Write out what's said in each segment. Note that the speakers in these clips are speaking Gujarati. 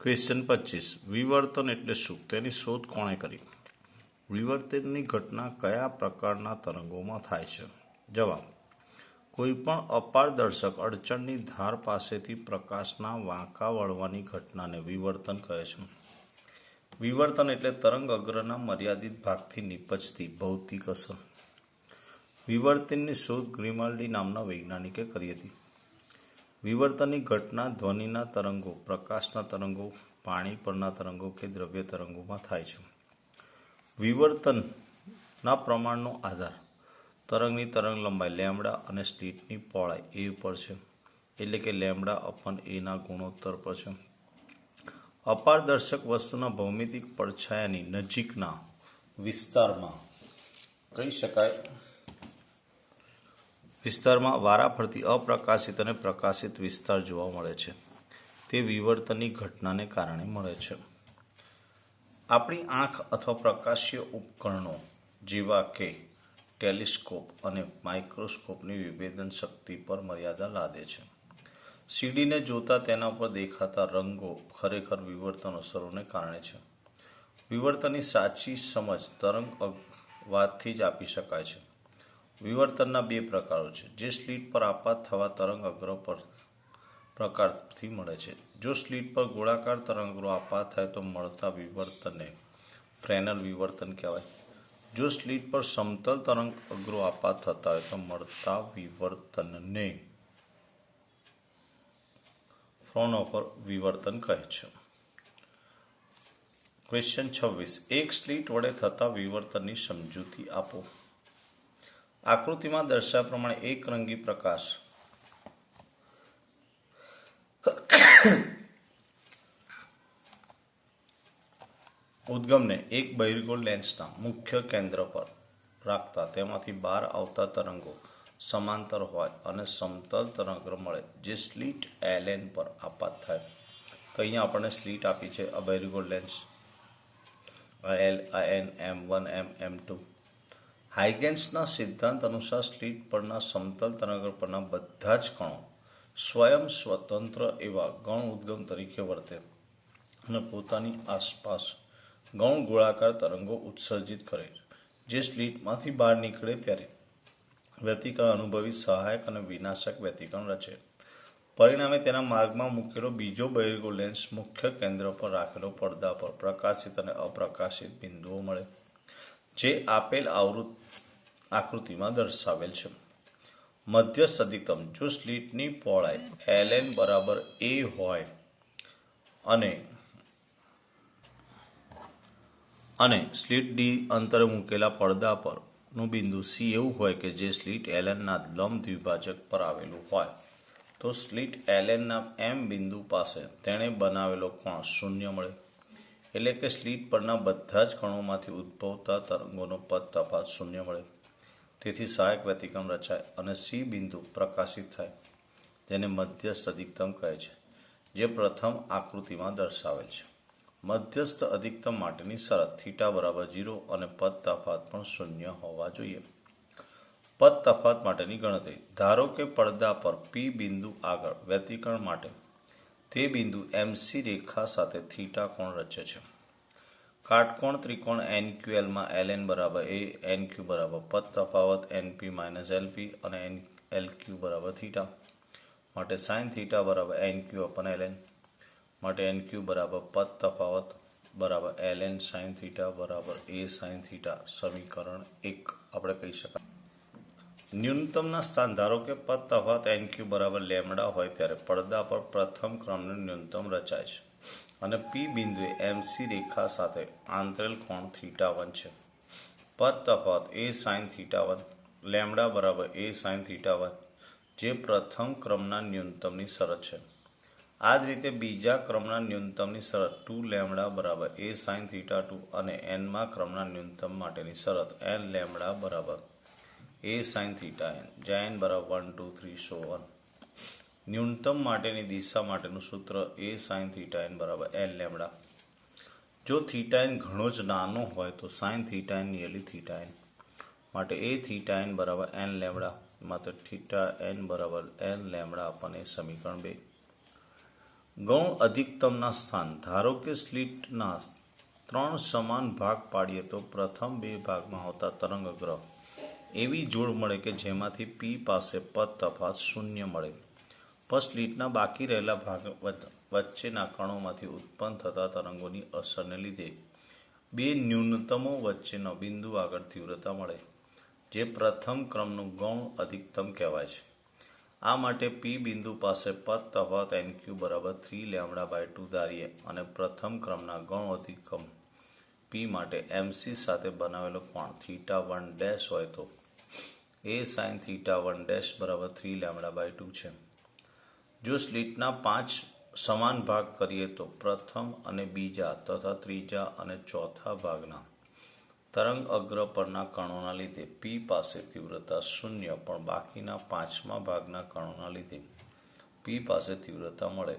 ક્વેશ્ચન 25 વિવર્તન એટલે શું? તેની શોધ કોણે કરી? વિવર્તનની ઘટના કયા પ્રકારના તરંગોમાં થાય છે? જવાબ: કોઈપણ અપારદર્શક અડચણની ધાર પાસેથી પ્રકાશના વાંકા વળવાની ઘટનાને વિવર્તન કહે છે. વિવર્તન એટલે તરંગ અગ્રના મર્યાદિત ભાગથી નીપજતી ભૌતિક અસર. વિવર્તનની શોધ ગ્રીમાલ્ડી નામના વૈજ્ઞાનિકે કરી હતી. વિવર્તનની ઘટના ધ્વનિના તરંગો, પ્રકાશના તરંગો, પાણી પરના તરંગો કે દ્રવ્ય તરંગોમાં થાય છે. વિવર્તનના પ્રમાણનો આધાર તરંગની તરંગ લંબાઈ લેમ્બડા અને સ્લિટની પહોળાઈ એ પર છે, એટલે કે લેમ્બડા અપન એના ગુણોત્તર પર છે. અપારદર્શક વસ્તુના ભૌમિતિક પડછાયાની નજીકના વિસ્તારમાં કહી શકાય વિસ્તારમાં વારાફરતી અપ્રકાશિત અને પ્રકાશિત વિસ્તાર જોવા મળે છે. તે વિવર્તનની ઘટનાને કારણે મળે છે. આપણી આંખ અથવા પ્રકાશીય ઉપકરણો જેવા કે ટેલિસ્કોપ અને માઇક્રોસ્કોપની વિભેદન શક્તિ પર મર્યાદા લાદે છે. સીડીને જોતા તેના પર દેખાતા રંગો ખરેખર વિવર્તન અસરોને કારણે છે. વિવર્તનની સાચી સમજ તરંગ વાતથી જ આપી શકાય છે. વિવર્તનના બે પ્રકારો છે, જે સ્લિટ પર આપાત થવા તરંગ અગ્ર પર પ્રકારથી મળે છે. જો સ્લિટ પર ગોળાકાર તરંગો આપાત થાય તો મળતા વિવર્તનને ફ્રેનલ વિવર્તન કહેવાય. જો સ્લિટ પર સમતલ તરંગ અગ્રો આપાત થતા હોય તો મળતા વિવર્તનને ફ્રોનહોફર વિવર્તન કહે છે. ક્વેશ્ચન 26 એક સ્લિટ વડે થતા વિવર્તનની સમજૂતી આપો. આકૃતિમાં દર્શાવ્યા પ્રમાણે એક રંગી પ્રકાશ ઉદ્ગમને એક બહિર્ગોળ લેન્સના મુખ્ય કેન્દ્ર પર રાખતા તેમાંથી બહાર આવતા તરંગો સમાંતર હોય અને સમતલ તરંગ મળે જે સ્લિટ એલએન પર આપાત થાય. તો અહીંયા આપણને સ્લિટ આપી છે, આ બહિર્ગોળ લેન્સ, આ એલ, આ એન, M1, M2. હાઇગેન્સના સિદ્ધાંત અનુસાર સ્લિટ પરના સમતલ તરંગ પરના બધા જ કણો સ્વયં સ્વતંત્ર એવા ગૌણ ઉદ્ગમ તરીકે વર્તે અને પોતાની આસપાસ ગૌણ ગોળાકાર તરંગો ઉત્સર્જિત કરે, જે સ્લિટમાંથી બહાર નીકળે ત્યારે વ્યતિકરણ અનુભવી સહાયક અને વિનાશક વ્યતિકરણ રચે. પરિણામે તેના માર્ગમાં મૂકેલો બીજો બહિર્ગોળ લેન્સ મુખ્ય કેન્દ્ર પર રાખેલો પડદા પર પ્રકાશિત અને અપ્રકાશિત બિંદુઓ મળે, જે આપેલ આકૃતિમાં દર્શાવેલ છે. મધ્યસ્થ અધિકતમ જો સ્લિટની પહોળાઈ Ln બરાબર a હોય અને સ્લિટ ડી અંતરે મૂકેલા પડદા પરનું બિંદુ C એવું હોય કે જે સ્લિટ Lnના લંબ દ્વિભાજક પર આવેલું હોય, તો સ્લિટ Lnના M બિંદુ પાસે તેણે બનાવેલો કોણ શૂન્ય મળે, એટલે કે સ્લિટ પરના બધા જ કણોમાંથી ઉદ્ભવતા તરંગોનો પદ તફાત શૂન્ય મળે. તેથી સહાયક વ્યતિકરણ રચાય અને C બિંદુ પ્રકાશિત થાય, જેને મધ્યસ્થ અધિકતમ કહે છે, જે પ્રથમ આકૃતિમાં દર્શાવેલ છે. મધ્યસ્થ અધિકતમ માટેની શરત થીટા બરાબર 0 અને પદ તફાત પણ શૂન્ય હોવા જોઈએ. પદ તફાત માટેની ગણતરી. ધારો કે પડદા પર P બિંદુ આગળ વ્યતિકરણ માટે તે બિંદુ MC રેખા સાથે થીટા કોણ રચે છે. કાટકોણ ત્રિકોણ NQLમાં Ln બરાબર a, NQ બરાબર પદ તફાવત NP માઇનસ LP અને LQ બરાબર થીટા માટે સાઇન થીટા બરાબર NQ અપન Ln માટે NQ બરાબર પદ તફાવત બરાબર Ln સાઇન થીટા બરાબર a સાઇન થીટા. સમીકરણ 1 આપણે કહી શકાય. ન્યૂનતમના સ્થાન. ધારો કે પદ તફાવત NQ બરાબર લેમ્બડા હોય ત્યારે પડદા પર પ્રથમ ક્રમનું ન્યૂનતમ રચાય છે અને P બિંદુએ MC રેખા સાથે આંતરેલ કોણ θ1 છે. પદ તફાવત a સાઇન θ1 લેમ્બડા બરાબર a સાઇન θ1, જે પ્રથમ ક્રમના ન્યૂનતમની શરત છે. આ જ રીતે બીજા ક્રમના ન્યૂનતમની શરત 2 લેમ્બડા બરાબર a સાઇન θ2 અને nમા ક્રમના ન્યૂનતમ માટેની શરત n લેમ્બડા બરાબર a સાઇન θn, જ્યાં n બરાબર 1, 2, 3 so on. ન્યૂનતમ માટેની દિશા માટેનું સૂત્ર a સાઇન θn બરાબર n લેમ્બડા. જો θn ઘણો જ નાનો હોય તો સાઇન θn નિયરલી θn માટે a θn બરાબર n લેમ્બડા, માત્ર θn બરાબર n લેમ્બડા અપન એ સમીકરણ 2. ગૌણ અધિકતમના સ્થાન. ધારો કે સ્લિટના 3 સમાન ભાગ પાડીએ તો પ્રથમ 2 ભાગમાં આવતા તરંગગ્રહ એવી જોડ મળે કે જેમાંથી પી પાસે પદ તફાત 0 મળે. પણ સ્લિટના બાકી રહેલા ભાગ વચ્ચેના કણોમાંથી ઉત્પન્ન થતા તરંગોની અસરને લીધે 2 ન્યૂનતમો વચ્ચેનો બિંદુ આગળ તીવ્રતા મળે, જે પ્રથમ ક્રમનું ગૌણ અધિકતમ કહેવાય છે. આ માટે પી બિંદુ પાસે પદ તફાવત NQ બરાબર 3λ/2 ધારીએ અને પ્રથમ ક્રમના ગૌણ અધિકતમ પી માટે MC સાથે બનાવેલો કોણ θ1' હોય તો A sin θ1' બરાબર 3λ/2 છે. જો સ્લિટના 5 સમાન ભાગ કરીએ તો પ્રથમ અને બીજા તથા ત્રીજા અને ચોથા ભાગના તરંગ અગ્ર પરના કણોના લીધે પી પાસે તીવ્રતા 0, પણ બાકીના 5મા ભાગના કણોના લીધે પી પાસે તીવ્રતા મળે.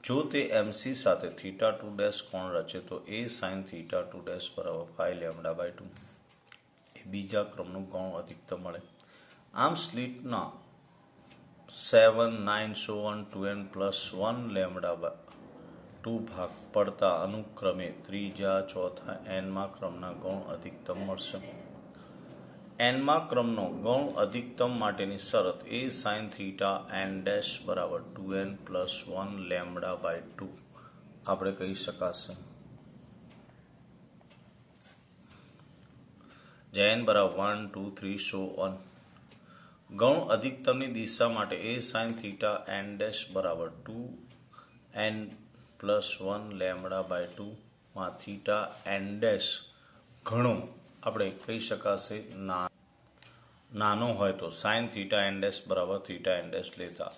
જો તે MC સાથે θ2' કોણ રચે તો A sin θ2' બરાબર 5λ/2 એ બીજા ક્રમનું ગૌણ અધિકતમ મળે. આમ સ્લિટના 7, 9, 2n + 1λ/2 ભાગ પડતા અનુક્રમે ત્રીજા, ચોથા, nમા ક્રમના ગૌણ અધિકતમ મળશે. nમા ક્રમનો ગૌણ અધિકતમ માટેની શરત A sin θn' બરાબર 2n + 1λ/2 આપણે કહી શકાશે. જ્યાં n બરાબર 1, 2, 3, so on. ગૌણ અધિકતમની દિશા માટે A sin θn' બરાબર 2n + 1λ/2 માં θn' ઘણો આપણે કહી શકાશે નાનો હોય તો sin θn' બરાબર θn' લેતા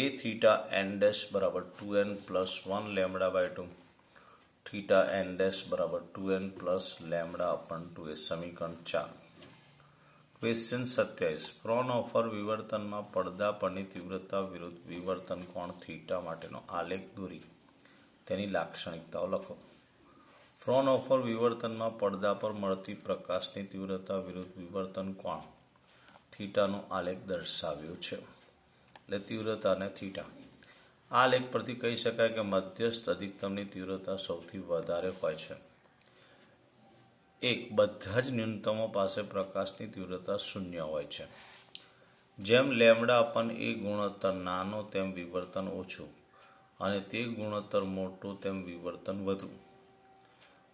A θn' બરાબર 2n + 1λ/2 θn' બરાબર 2n + λ/2 એ સમીકરણ 4. ક્વેશ્ચન 27. ફ્રોનહોફર વિવર્તનમાં પડદા પરની તીવ્રતા વિરુદ્ધ વિવર્તન કોણ થીટા માટેનો આલેખ દોરી તેની લાક્ષણિકતાઓ લખો. ફ્રોનહોફર વિવર્તનમાં પડદા પર મળતી પ્રકાશની તીવ્રતા વિરુદ્ધ વિવર્તન કોણ થીટાનો આલેખ દર્શાવ્યો છે. એટલે તીવ્રતા અને થીટા. આ આલેખ પરથી કહી શકાય કે મધ્યસ્થ અધિકતમની તીવ્રતા સૌથી વધારે હોય છે. 1. બધા જ ન્યૂનતમો પાસે પ્રકાશની તીવ્રતા 0 હોય છે. જેમ λ/A ગુણોત્તર નાનો તેમ વિવર્તન ઓછું અને તે ગુણોત્તર મોટો તેમ વિવર્તન વધુ.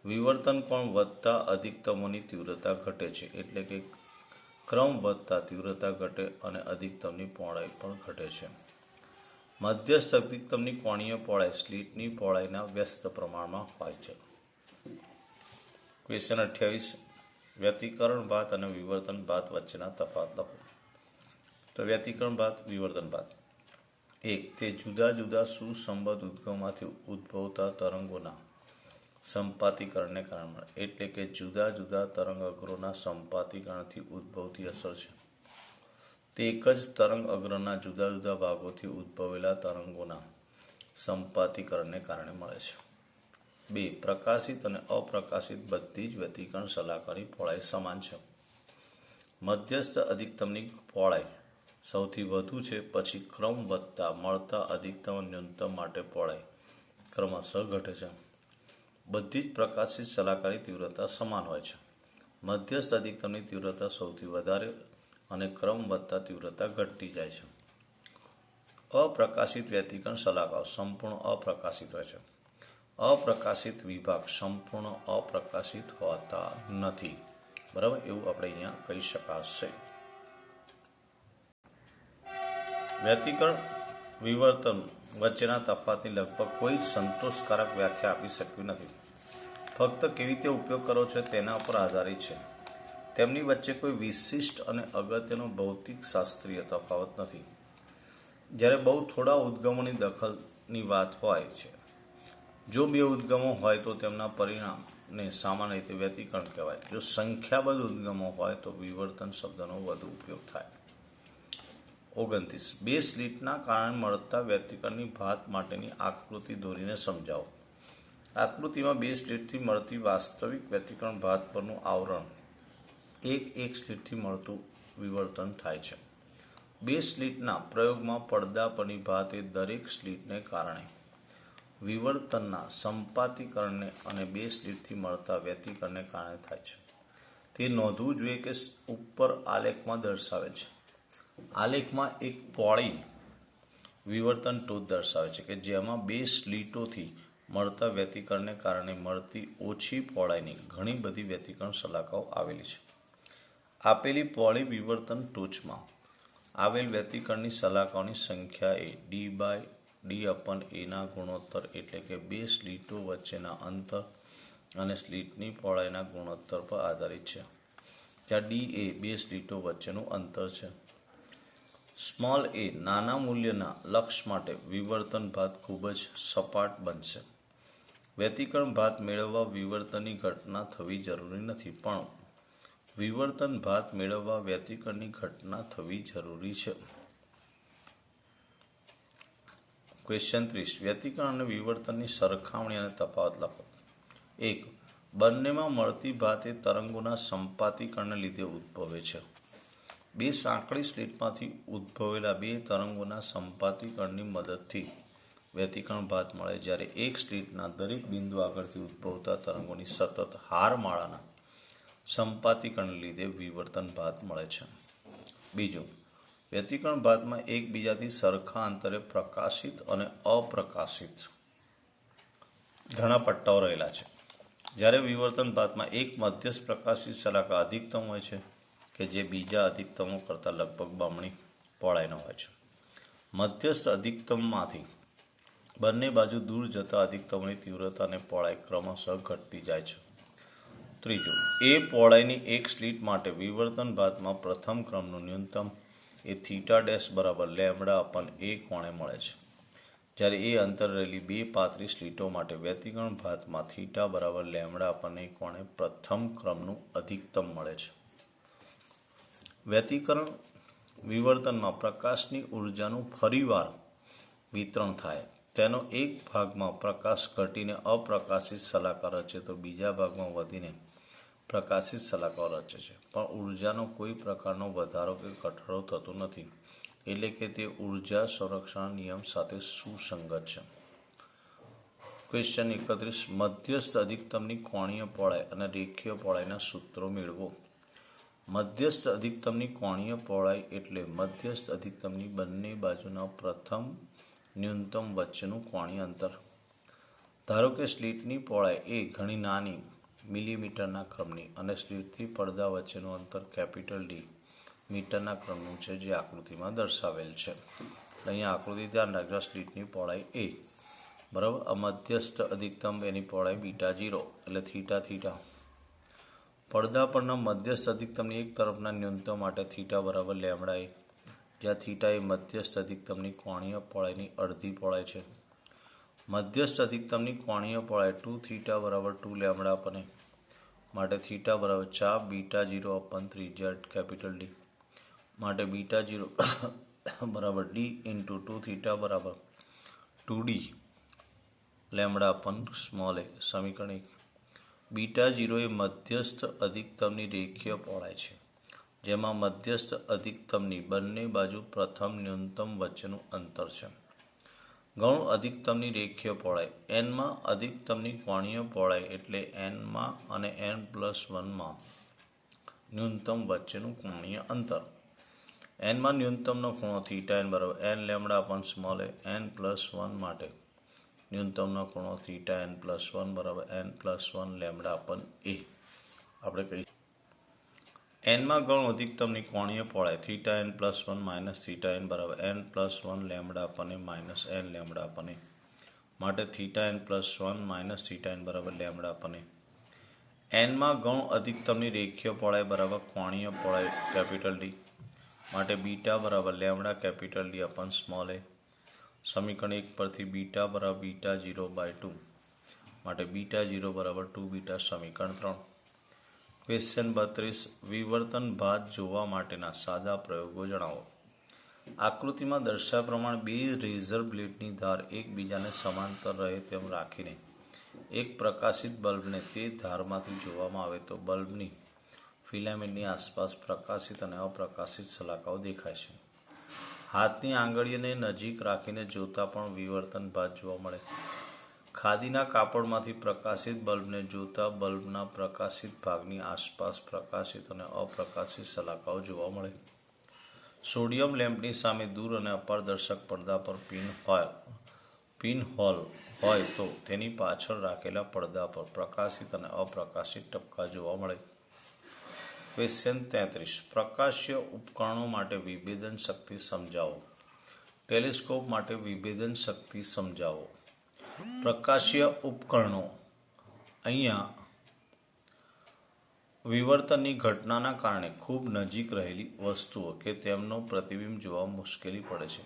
વિવર્તન કોણ વધતા અધિકતમોની તીવ્રતા ઘટે છે, એટલે કે ક્રમ વધતા તીવ્રતા ઘટે અને અધિકતમની પહોળાઈ પણ ઘટે છે. મધ્યસ્થ અધિકતમની કોણીય પહોળાઈ સ્લિટની પહોળાઈના વ્યસ્ત પ્રમાણમાં હોય છે. ક્વેશ્ચન 28. વ્યતિકરણ ભાત અને વિવર્તન ભાત વચ્ચેના તફાવત લખો. તો વ્યતિકરણ ભાત, વિવર્તન ભાત. 1. તે જુદા જુદા સુસંબદ્ધ ઉદ્ગમમાંથી ઉદ્ભવતા તરંગોના સંપાતીકરણને કારણે મળે, એટલે કે જુદા જુદા તરંગ અગ્રોના સંપાતીકરણથી ઉદ્ભવતી અસર છે. તે એક જ તરંગ અગ્રના જુદા જુદા ભાગોથી ઉદ્ભવેલા તરંગોના સંપાતીકરણને કારણે મળે છે. 2. પ્રકાશિત અને અપ્રકાશિત બધી જ વ્યતિકરણ શલાકાની પહોળાઈ સમાન છે. મધ્યસ્થ અધિકતમની પહોળાઈ સૌથી વધુ છે, પછી ક્રમ વધતા મળતા અધિકતમ અને ન્યૂનતમ માટે પહોળાઈ ક્રમશઃ ઘટે છે. બધી જ પ્રકાશિત શલાકાની તીવ્રતા સમાન હોય છે. મધ્યસ્થ અધિકતમની તીવ્રતા સૌથી વધારે અને ક્રમ વધતા તીવ્રતા ઘટતી જાય છે. અપ્રકાશિત વ્યતિકરણ શલાકાઓ સંપૂર્ણ અપ્રકાશિત હોય છે. અપ્રકાશિત વિભાગ સંપૂર્ણ અપ્રકાશિત હોતા નથી. બરાબર, એવું આપણે અહીંયા કહી શકાશે. વ્યતિકરણ વિવર્તન વચ્ચેના તફાવતની લગભગ કોઈ જ સંતોષકારક વ્યાખ્યા આપી શક્યું નથી. ફક્ત કેવી રીતે ઉપયોગ કરો છો તેના પર આધારિત છે. તેમની વચ્ચે કોઈ વિશિષ્ટ અને અગત્યનો ભૌતિક શાસ્ત્રીય તફાવત નથી. જ્યારે બહુ થોડા ઉદ્ગમોની દખલની વાત હોય છે, જો 2 ઉદ્ગમો હોય તો તેમના પરિણામને સામાન્ય રીતે વ્યતિકરણ કહેવાય. જો સંખ્યાબંધ ઉદ્ગમો હોય તો વિવર્તન શબ્દનો વધુ ઉપયોગ થાય. 29. 2 સ્લિટના કારણે મળતા વ્યતિકરણની ભાત માટેની આકૃતિ દોરીને સમજાવો. આકૃતિમાં 2 સ્લિટથી મળતી વાસ્તવિક વ્યતિકરણ ભાત પરનું આવરણ એક સ્લિટથી મળતું વિવર્તન થાય છે. 2 સ્લિટના પ્રયોગમાં પડદા પરની ભાત એ દરેક સ્લિટને કારણે વિવર્તનના સંપાતીકરણને અને બે સ્લિટથી મળતા વ્યતિકરણને કારણે થાય છે. તે નોંધવું જોઈએ કે ઉપર આલેખમાં દર્શાવે છે. આલેખમાં એક પહોળી વિવર્તન ટોચ દર્શાવે છે કે જેમાં બે સ્લિટોથી મળતા વ્યતિકરણને કારણે મળતી ઓછી પહોળાઈની ઘણી બધી વ્યતિકરણ સલાખાઓ આવેલી છે. આપેલી પહોળી વિવર્તન ટોચમાં આવેલ વ્યતિકરણની સલાખાઓની સંખ્યા એ d/d/a ના ગુણોત્તર એટલે કે બે સ્લિટો વચ્ચેના અંતર અને સ્લિટની પહોળાઈના ગુણોત્તર પર આધારિત છે, જ્યાં d એ બે સ્લિટો વચ્ચેનું અંતર છે. સ્મોલ a નાના મૂલ્યના લક્ષ્ય માટે વિવર્તન ભાત ખૂબ જ સપાટ બનશે. વ્યતિકરણ ભાત મેળવવા વિવર્તનની ઘટના થવી જરૂરી નથી, પણ વિવર્તન ભાત મેળવવા વ્યતિકરણની ઘટના થવી જરૂરી છે. ક્વેશ્ચન 30. વ્યતિકરણ અને વિવર્તનની સરખામણી અને તફાવત લખો. 1. બંનેમાં મળતી ભાત એ તરંગોના સંપાતીકરણને લીધે ઉદ્ભવે છે. બે સાંકડી સ્લિટમાંથી ઉદ્ભવેલા બે તરંગોના સંપાતીકરણની મદદથી વ્યતિકરણ ભાત મળે, જ્યારે એક સ્લિટના દરેક બિંદુ આગળથી ઉદ્ભવતા તરંગોની સતત હારમાળાના સંપાતીકરણને લીધે વિવર્તન ભાત મળે છે. બીજું, વ્યતિકરણ ભાતમાં એકબીજાથી સરખા અંતરે પ્રકાશિત અને અપ્રકાશિત ઘણા પટ્ટાઓ રહેલા છે, જ્યારે વિવર્તન ભાતમાં એક મધ્યસ્થ પ્રકાશિત સલાખા અધિકતમ હોય છે કે જે બીજા અધિકતમો કરતાં લગભગ બમણી પહોળાઈનો હોય છે. મધ્યસ્થ અધિકતમમાંથી બંને બાજુ દૂર જતા અધિકતમોની તીવ્રતા અને પહોળાઈ ક્રમશઃ ઘટતી જાય છે. ત્રીજું, એ પહોળાઈની એક સ્લિટ માટે વિવર્તન ભાતમાં પ્રથમ ક્રમનું ન્યૂનતમ એ θ'(λ/a કોણે મળે છે, જ્યારે એ અંતર રહેલી બે પાતળી સ્લિટો માટે વ્યતિકરણ ભાતમાં θ'(λ/a કોણે પ્રથમ ક્રમનું અધિકતમ મળે છે. વ્યતિકરણ વિવર્તનમાં પ્રકાશની ઉર્જાનું ફરીવાર વિતરણ થાય. તેનો એક ભાગમાં પ્રકાશ ઘટીને અપ્રકાશિત સલાખા રચે તો બીજા ભાગમાં વધીને પ્રકાશિત સલાખાઓ રચે છે, પણ ઉર્જાનો કોઈ પ્રકારનો વધારો કે ઘટાડો થતો નથી, એટલે કે તે ઉર્જા સંરક્ષણ નિયમ સાથે સુસંગત છે. ક્વેશ્ચન 31. મધ્યસ્થ અધિકતમની કોણીય પહોળાઈ અને રેખીય પહોળાઈના સૂત્રો મેળવો. મધ્યસ્થ અધિકતમની કોણીય પહોળાઈ એટલે મધ્યસ્થ અધિકતમની બંને બાજુના પ્રથમ ન્યૂનતમ વચ્ચેનું કોણીય અંતર. ધારો કે સ્લિટની પહોળાઈ એ ઘણી નાની મિલીમીટરના ક્રમની અને સ્લિટથી પડદા વચ્ચેનું અંતર D મીટરના ક્રમનું છે, જે આકૃતિમાં દર્શાવેલ છે. અહીંયા આકૃતિ ધ્યાન રાખજો. સ્લિટની પહોળાઈ a બરાબર, આ મધ્યસ્થ અધિકતમ એની પહોળાઈ β0 એટલે θ. પડદા પરના મધ્યસ્થ અધિકતમની એક તરફના ન્યૂનતમ માટે θ = λ, જ્યાં θ એ મધ્યસ્થ અધિકતમની કોણીય પહોળાઈની અડધી પહોળાઈ છે. મધ્યસ્થ અધિકતમની કોણીય પહોળાઈ 2θ = 2λ માટે θ બરાબર ચાપ β0/3 D માટે β0 બરાબર d × 2θ બરાબર 2d λ/a. સમીકરણ 1. β0 એ મધ્યસ્થ અધિકતમની રેખીય પહોળાઈ છે, જેમાં મધ્યસ્થ અધિકતમની બંને બાજુ પ્રથમ ન્યૂનતમ વચ્ચેનું અંતર છે. ગૌણ અધિકતમની રેખીય પહોળાઈ. n-માં અધિકતમની કોણીય પહોળાઈ એટલે n-માં અને n+1માં ન્યૂનતમ વચ્ચેનું કોણીય અંતર. n-માં ન્યૂનતમનો ખૂણો θn બરાબર nλ/a. n+1 માટે ન્યૂનતમનો ખૂણો θn+1 બરાબર n+1λ/a. આપણે કહીએ n-માં ગૌણ અધિકતમની કોણીય પહોળાઈ θn+1 - θn બરાબર n+1λ/a nλ/a માટે θn+1 - θn બરાબર λ/a. n-માં ગૌણ અધિકતમની રેખીય પહોળાઈ બરાબર કોણીય પહોળાઈ D માટે β બરાબર λ D/a. સમીકરણ 1 પરથી β બરાબર β0/2 માટે β0 બરાબર 2β. સમીકરણ 3. ક્વેશ્ચન 32. વિવર્તન ભાત જોવા માટેના સાદા પ્રયોગો જણાવો. આકૃતિમાં દર્શાવ્યા પ્રમાણે બે રેઝર બ્લેડની ધાર એકબીજાને સમાંતર રહે તેમ રાખીને એક પ્રકાશિત બલ્બને તે ધારમાંથી જોવામાં આવે તો બલ્બની ફિલામેન્ટની આસપાસ પ્રકાશિત અને અપ્રકાશિત સલાખાઓ દેખાય છે. હાથની આંગળીને નજીક રાખીને જોતા પણ વિવર્તન ભાત જોવા મળે. ખાદીના કાપડમાંથી પ્રકાશિત બલ્બને જોતા બલ્બના પ્રકાશિત ભાગની આસપાસ પ્રકાશિત અને અપ્રકાશિત સલાખાઓ જોવા મળે. સોડિયમ લેમ્પની સામે દૂર અને અપારદર્શક પડદા પર પિનહોલ હોય તો તેની પાછળ રાખેલા પડદા પર પ્રકાશિત અને અપ્રકાશિત ટપકા જોવા મળે. ક્વેશ્ચન 33. પ્રકાશ્ય ઉપકરણો માટે વિભેદન શક્તિ સમજાવો. ટેલિસ્કોપ માટે વિભેદન શક્તિ સમજાવો. પ્રકાશ્ય ઉપકરણો અહીંયા વિવર્તનની ઘટનાના કારણે ખૂબ નજીક રહેલી વસ્તુઓ કે તેમનો પ્રતિબિંબ જોવા મુશ્કેલી પડે છે.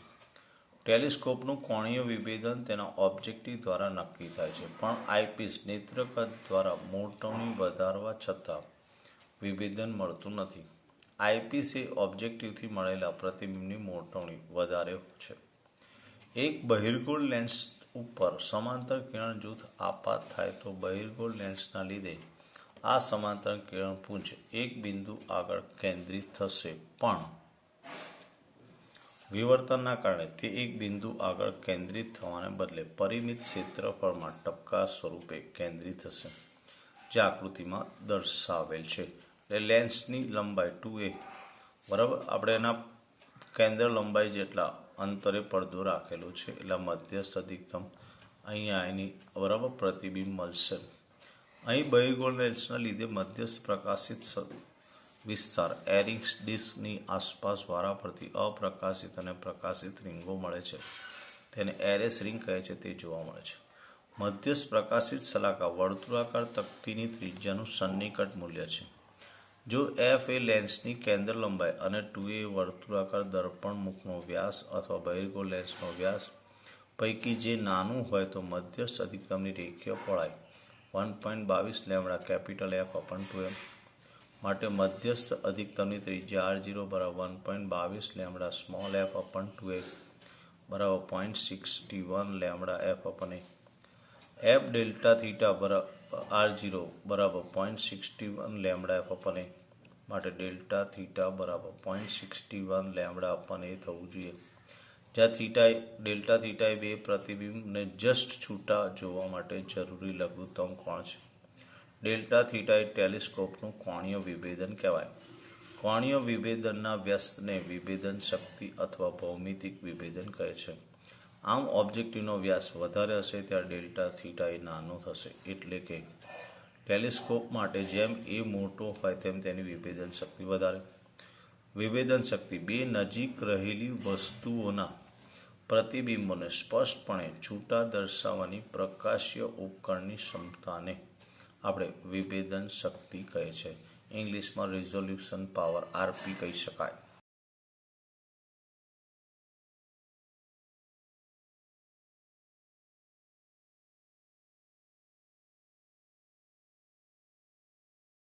ટેલિસ્કોપનું કોણીય વિભેદન તેના ઓબ્જેક્ટિવ દ્વારા નક્કી થાય છે, પણ આઈપીસ નેત્રકદ દ્વારા મોટવણી વધારવા છતાં વિભેદન મળતું નથી. આઈપીસ એ ઓબ્જેક્ટિવથી મળેલા પ્રતિબિંબની મોટવણી વધારે છે. એક બહિર્ગોળ લેન્સ ઉપર સમાંતર કિરણ જૂથ આપાત થાય તો બહિર્ગોળ લેન્સના લીધે આ સમાંતર કિરણપુંજ એક બિંદુ આગળ કેન્દ્રિત થશે, પણ વિવર્તનના કારણે તે એક બિંદુ આગળ કેન્દ્રિત થવાને બદલે પરિમિત ક્ષેત્રફળમાં ટપકા સ્વરૂપે કેન્દ્રિત થશે, જે આકૃતિમાં દર્શાવેલ છે. એટલે લેન્સની લંબાઈ 2a બરાબર, આપણે એના કેન્દ્ર લંબાઈ જેટલા અંતરે પડદો રાખેલો છે, એટલે મધ્યસ્થ અધિકતમ અહીંયા એની બરાબર પ્રતિબિંબ મળશે. અહીં બહિર્ગોળ લેન્સના લીધે મધ્યસ્થ પ્રકાશિત વિસ્તાર એરિંગ્સ ડિસ્કની આસપાસ વારાફરતી અપ્રકાશિત અને પ્રકાશિત રીંગો મળે છે, તેને એરેસ રિંગ કહે છે, તે જોવા મળે છે. મધ્યસ્થ પ્રકાશિત સલાખા વર્તુળાકાર તકતીની ત્રિજ્યાનું સન્નિકટ મૂલ્ય છે. જો f એ લેન્સની કેન્દ્ર લંબાઈ અને 2a વર્તુળાકાર દર્પણ મુખનો વ્યાસ અથવા બહિર્ગોળ લેન્સનો વ્યાસ પૈકી જે નાનું હોય તો મધ્યસ્થ અધિકતમની રેખીય પહોળાઈ 1.22 લેમ્બડા કેપિટલ F અપન 2m માટે મધ્યસ્થ અધિકતમની ત્રિજ્યા R0 બરાબર 1.22 લેમ્બડા સ્મોલ f અપન 2a બરાબર 0.61 lambda f અપન a. f delta theta R0 બરાબર 0.61 લેમ્બડા f અપન a માટે ડેલ્ટા થીટા બરાબર 0.61 લેમ્બડા અપન a થવું જોઈએ, જ્યાં ડેલ્ટા થીટા એ બે પ્રતિબિંબને જસ્ટ છૂટા જોવા માટે જરૂરી લઘુત્તમ કોણ છે. ડેલ્ટા થીટા એ ટેલિસ્કોપનું કોણીય વિભેદન કહેવાય. કોણીય વિભેદનના વ્યસ્તને વિભેદન શક્તિ અથવા ભૌમિતિક વિભેદન કહે છે. આમ ઓબ્જેક્ટિવનો વ્યાસ વધારે હશે ત્યારે ડેલ્ટા થીટા એ નાનો થશે, એટલે કે ટેલિસ્કોપ માટે જેમ એ મોટો હોય તેમ તેની વિભેદન શક્તિ વધારે. વિભેદન શક્તિ બે નજીક રહેલી વસ્તુઓના પ્રતિબિંબોને સ્પષ્ટપણે છૂટા દર્શાવવાની પ્રકાશ્ય ઉપકરણની ક્ષમતાને આપણે વિભેદન શક્તિ કહે છે. ઇંગ્લિશમાં રિઝોલ્યુશન પાવર RP કહી શકાય.